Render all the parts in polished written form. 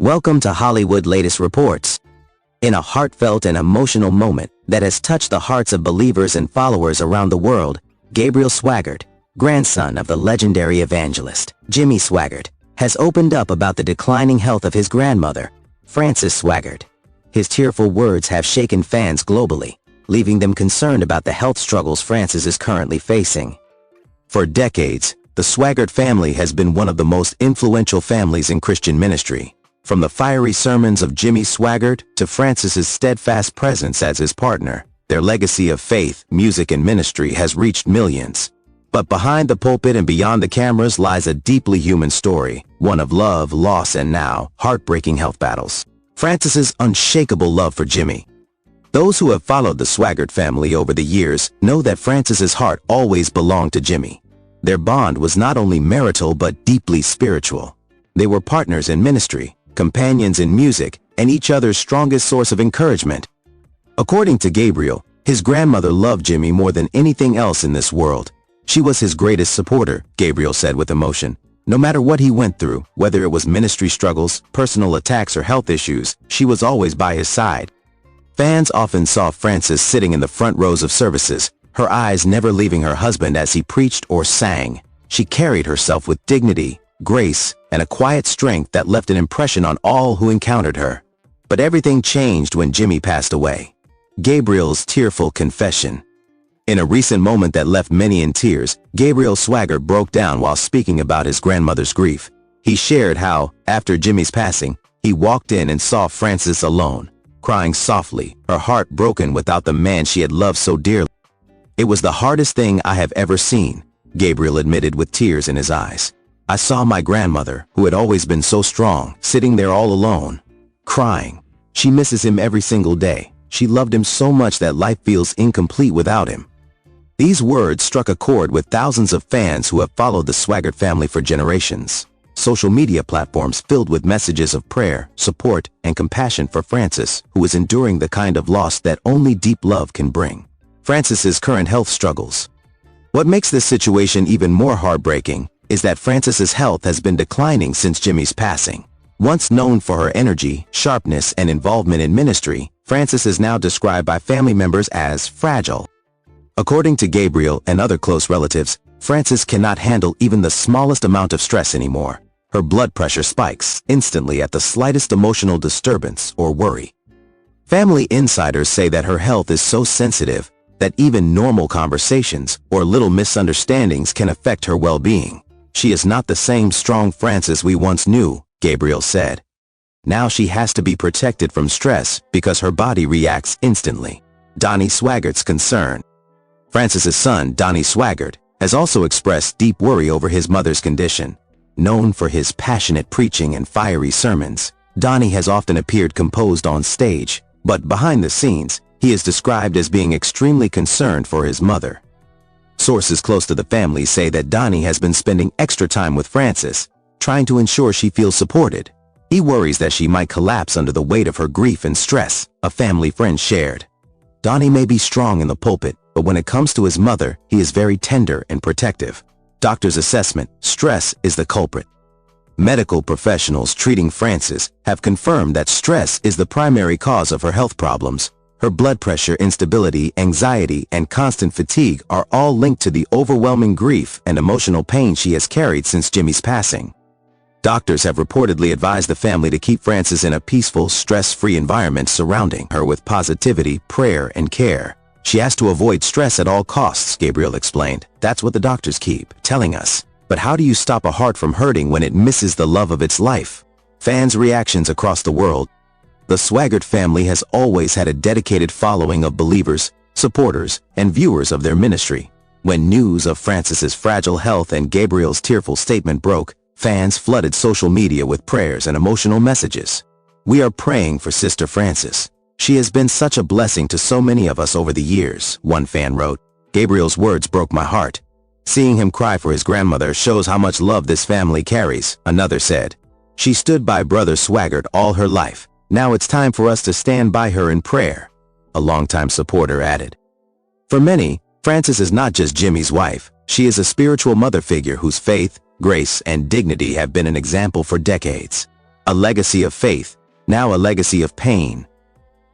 Welcome to Hollywood Latest Reports. In a heartfelt and emotional moment that has touched the hearts of believers and followers around the world, Gabriel Swaggart, grandson of the legendary evangelist Jimmy Swaggart, has opened up about the declining health of his grandmother, Frances Swaggart. His tearful words have shaken fans globally, leaving them concerned about the health struggles Frances is currently facing. For decades, the Swaggart family has been one of the most influential families in Christian ministry. From the fiery sermons of Jimmy Swaggart to Frances's steadfast presence as his partner, their legacy of faith, music, and ministry has reached millions. But behind the pulpit and beyond the cameras lies a deeply human story, one of love, loss, and now, heartbreaking health battles. Frances's unshakable love for Jimmy. Those who have followed the Swaggart family over the years know that Frances's heart always belonged to Jimmy. Their bond was not only marital but deeply spiritual. They were partners in ministry, companions in music, and each other's strongest source of encouragement. According to Gabriel, his grandmother loved Jimmy more than anything else in this world. She was his greatest supporter, Gabriel said with emotion. No matter what he went through, whether it was ministry struggles, personal attacks, or health issues, she was always by his side. Fans often saw Frances sitting in the front rows of services, her eyes never leaving her husband as he preached or sang. She carried herself with dignity, grace, and a quiet strength that left an impression on all who encountered her. But everything changed when Jimmy passed away. Gabriel's tearful confession. In a recent moment that left many in tears, Gabriel Swaggart broke down while speaking about his grandmother's grief. He shared how, after Jimmy's passing, he walked in and saw Frances alone, crying softly, her heart broken without the man she had loved so dearly. "It was the hardest thing I have ever seen," Gabriel admitted with tears in his eyes. "I saw my grandmother, who had always been so strong, sitting there all alone, crying. She misses him every single day. She loved him so much that life feels incomplete without him." These words struck a chord with thousands of fans who have followed the Swaggart family for generations. Social media platforms filled with messages of prayer, support, and compassion for Frances, who is enduring the kind of loss that only deep love can bring. Frances's current health struggles. What makes this situation even more heartbreaking is that Frances's health has been declining since Jimmy's passing. Once known for her energy, sharpness, and involvement in ministry, Frances is now described by family members as fragile. According to Gabriel and other close relatives, Frances cannot handle even the smallest amount of stress anymore. Her blood pressure spikes instantly at the slightest emotional disturbance or worry. Family insiders say that her health is so sensitive that even normal conversations or little misunderstandings can affect her well-being. "She is not the same strong Frances we once knew," Gabriel said. "Now she has to be protected from stress because her body reacts instantly." Donnie Swaggart's concern. Frances's son, Donnie Swaggart, has also expressed deep worry over his mother's condition. Known for his passionate preaching and fiery sermons, Donnie has often appeared composed on stage, but behind the scenes, he is described as being extremely concerned for his mother. Sources close to the family say that Donnie has been spending extra time with Frances, trying to ensure she feels supported. He worries that she might collapse under the weight of her grief and stress, a family friend shared. "Donnie may be strong in the pulpit, but when it comes to his mother, he is very tender and protective." Doctor's assessment: stress is the culprit. Medical professionals treating Frances have confirmed that stress is the primary cause of her health problems. Her blood pressure instability, anxiety, and constant fatigue are all linked to the overwhelming grief and emotional pain she has carried since Jimmy's passing. Doctors have reportedly advised the family to keep Frances in a peaceful, stress-free environment surrounding her with positivity, prayer, and care. "She has to avoid stress at all costs," Gabriel explained. "That's what the doctors keep telling us. But how do you stop a heart from hurting when it misses the love of its life?" Fans' reactions across the world. The Swaggart family has always had a dedicated following of believers, supporters, and viewers of their ministry. When news of Frances's fragile health and Gabriel's tearful statement broke, fans flooded social media with prayers and emotional messages. "We are praying for Sister Frances. She has been such a blessing to so many of us over the years," one fan wrote. "Gabriel's words broke my heart. Seeing him cry for his grandmother shows how much love this family carries," another said. "She stood by Brother Swaggart all her life. Now it's time for us to stand by her in prayer," a longtime supporter added. For many, Frances is not just Jimmy's wife. She is a spiritual mother figure whose faith, grace, and dignity have been an example for decades. A legacy of faith, now a legacy of pain.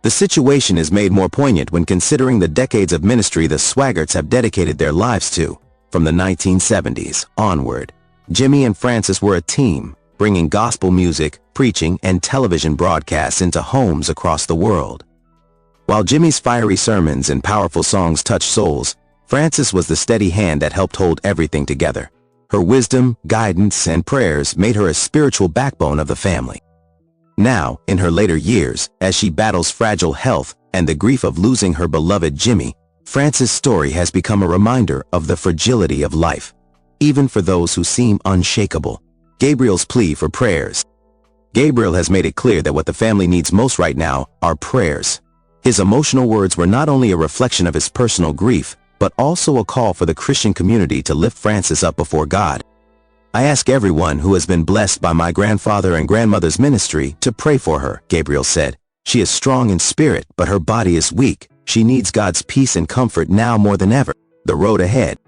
The situation is made more poignant when considering the decades of ministry the Swaggarts have dedicated their lives to. From the 1970s onward, Jimmy and Frances were a team, bringing gospel music, preaching, and television broadcasts into homes across the world. While Jimmy's fiery sermons and powerful songs touched souls, Frances was the steady hand that helped hold everything together. Her wisdom, guidance, and prayers made her a spiritual backbone of the family. Now, in her later years, as she battles fragile health and the grief of losing her beloved Jimmy, Frances' story has become a reminder of the fragility of life, even for those who seem unshakable. Gabriel's plea for prayers. Gabriel has made it clear that what the family needs most right now are prayers. His emotional words were not only a reflection of his personal grief, but also a call for the Christian community to lift Frances up before God. I ask everyone who has been blessed by my grandfather and grandmother's ministry to pray for her, Gabriel said. She is strong in spirit, but her body is weak. She needs God's peace and comfort now more than ever. The road ahead.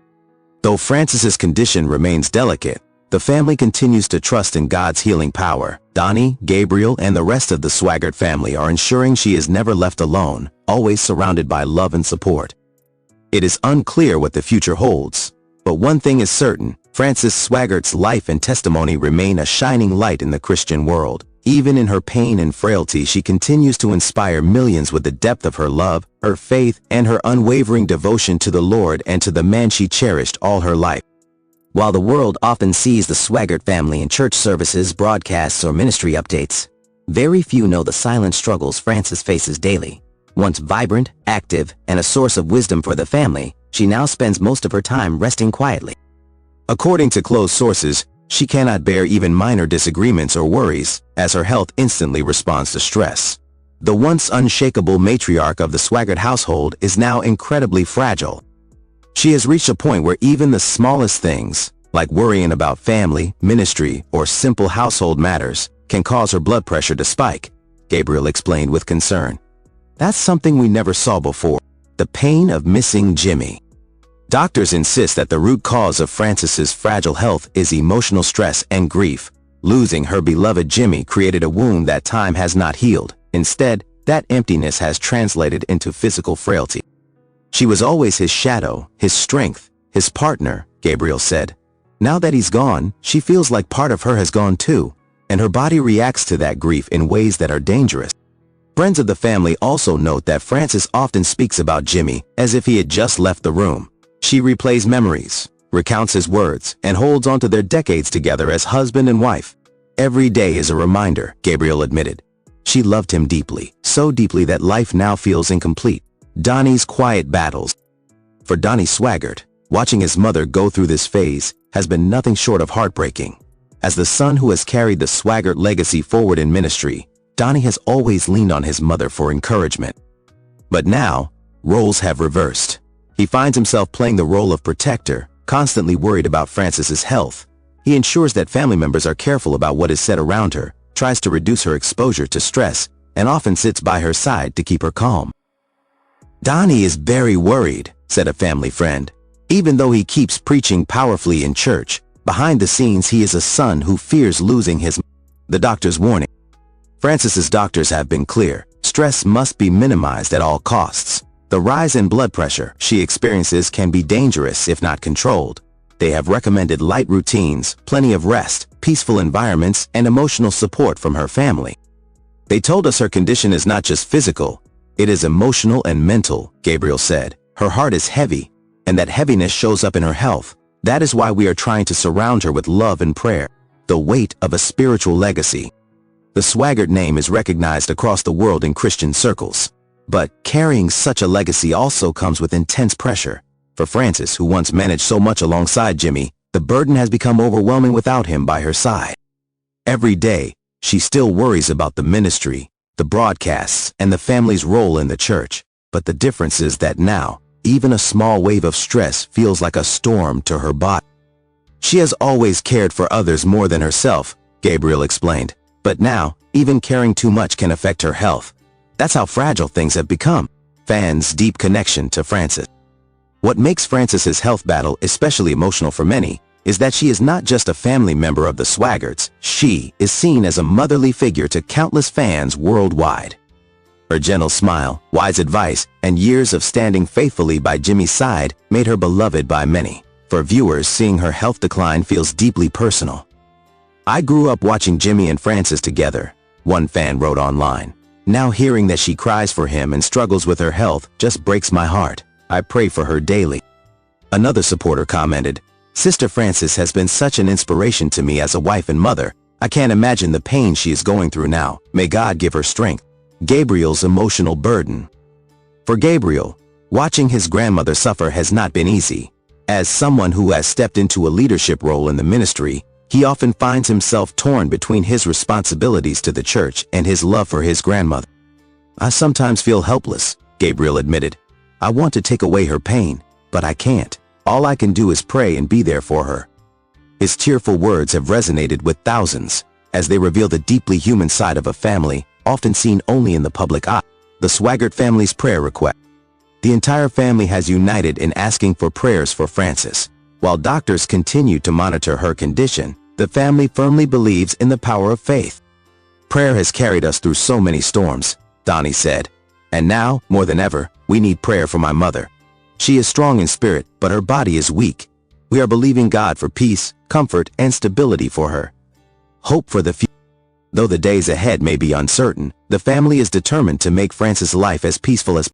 Though Frances's condition remains delicate, the family continues to trust in God's healing power. Donnie, Gabriel, and the rest of the Swaggart family are ensuring she is never left alone, always surrounded by love and support. It is unclear what the future holds, but one thing is certain: Frances Swaggart's life and testimony remain a shining light in the Christian world. Even in her pain and frailty, she continues to inspire millions with the depth of her love, her faith, and her unwavering devotion to the Lord and to the man she cherished all her life. While the world often sees the Swaggart family in church services, broadcasts, or ministry updates, very few know the silent struggles Frances faces daily. Once vibrant, active, and a source of wisdom for the family, she now spends most of her time resting quietly. According to close sources, she cannot bear even minor disagreements or worries, as her health instantly responds to stress. The once unshakable matriarch of the Swaggart household is now incredibly fragile. She has reached a point where even the smallest things, like worrying about family, ministry, or simple household matters, can cause her blood pressure to spike, Gabriel explained with concern. That's something we never saw before. The pain of missing Jimmy. Doctors insist that the root cause of Frances's fragile health is emotional stress and grief. Losing her beloved Jimmy created a wound that time has not healed. Instead, that emptiness has translated into physical frailty. She was always his shadow, his strength, his partner, Gabriel said. Now that he's gone, she feels like part of her has gone too, and her body reacts to that grief in ways that are dangerous. Friends of the family also note that Frances often speaks about Jimmy as if he had just left the room. She replays memories, recounts his words, and holds on to their decades together as husband and wife. Every day is a reminder, Gabriel admitted. She loved him deeply, so deeply that life now feels incomplete. Donnie's quiet battles. For Donnie Swaggart, watching his mother go through this phase has been nothing short of heartbreaking. As the son who has carried the Swaggart legacy forward in ministry, Donnie has always leaned on his mother for encouragement. But now, roles have reversed. He finds himself playing the role of protector, constantly worried about Frances's health. He ensures that family members are careful about what is said around her, tries to reduce her exposure to stress, and often sits by her side to keep her calm. Donnie is very worried, said a family friend. Even though he keeps preaching powerfully in church, behind the scenes he is a son who fears losing his mother. The doctor's warning. Frances's doctors have been clear. Stress must be minimized at all costs. The rise in blood pressure she experiences can be dangerous if not controlled. They have recommended light routines, plenty of rest, peaceful environments, and emotional support from her family. They told us her condition is not just physical, it is emotional and mental, Gabriel said. Her heart is heavy, and that heaviness shows up in her health. That is why we are trying to surround her with love and prayer. The weight of a spiritual legacy. The Swaggart name is recognized across the world in Christian circles. But carrying such a legacy also comes with intense pressure. For Frances, who once managed so much alongside Jimmy, the burden has become overwhelming without him by her side. Every day, she still worries about the ministry, the broadcasts, and the family's role in the church. But the difference is that now, even a small wave of stress feels like a storm to her body. She has always cared for others more than herself, Gabriel explained. But now, even caring too much can affect her health. That's how fragile things have become. Fans' deep connection to Frances. What makes Frances's health battle especially emotional for many is that she is not just a family member of the Swaggarts, she is seen as a motherly figure to countless fans worldwide. Her gentle smile, wise advice, and years of standing faithfully by Jimmy's side made her beloved by many. For viewers, seeing her health decline feels deeply personal. "I grew up watching Jimmy and Frances together," one fan wrote online. "Now hearing that she cries for him and struggles with her health just breaks my heart. I pray for her daily." Another supporter commented, "Sister Frances has been such an inspiration to me as a wife and mother. I can't imagine the pain she is going through now. May God give her strength." Gabriel's emotional burden. For Gabriel, watching his grandmother suffer has not been easy. As someone who has stepped into a leadership role in the ministry, he often finds himself torn between his responsibilities to the church and his love for his grandmother. "I sometimes feel helpless," Gabriel admitted. "I want to take away her pain, but I can't. All I can do is pray and be there for her." His tearful words have resonated with thousands, as they reveal the deeply human side of a family, often seen only in the public eye. The Swaggart family's prayer request. The entire family has united in asking for prayers for Frances. While doctors continue to monitor her condition, the family firmly believes in the power of faith. "Prayer has carried us through so many storms," Donnie said. "And now, more than ever, we need prayer for my mother. She is strong in spirit, but her body is weak. We are believing God for peace, comfort, and stability for her. Hope for the future." Though the days ahead may be uncertain, the family is determined to make Frances' life as peaceful as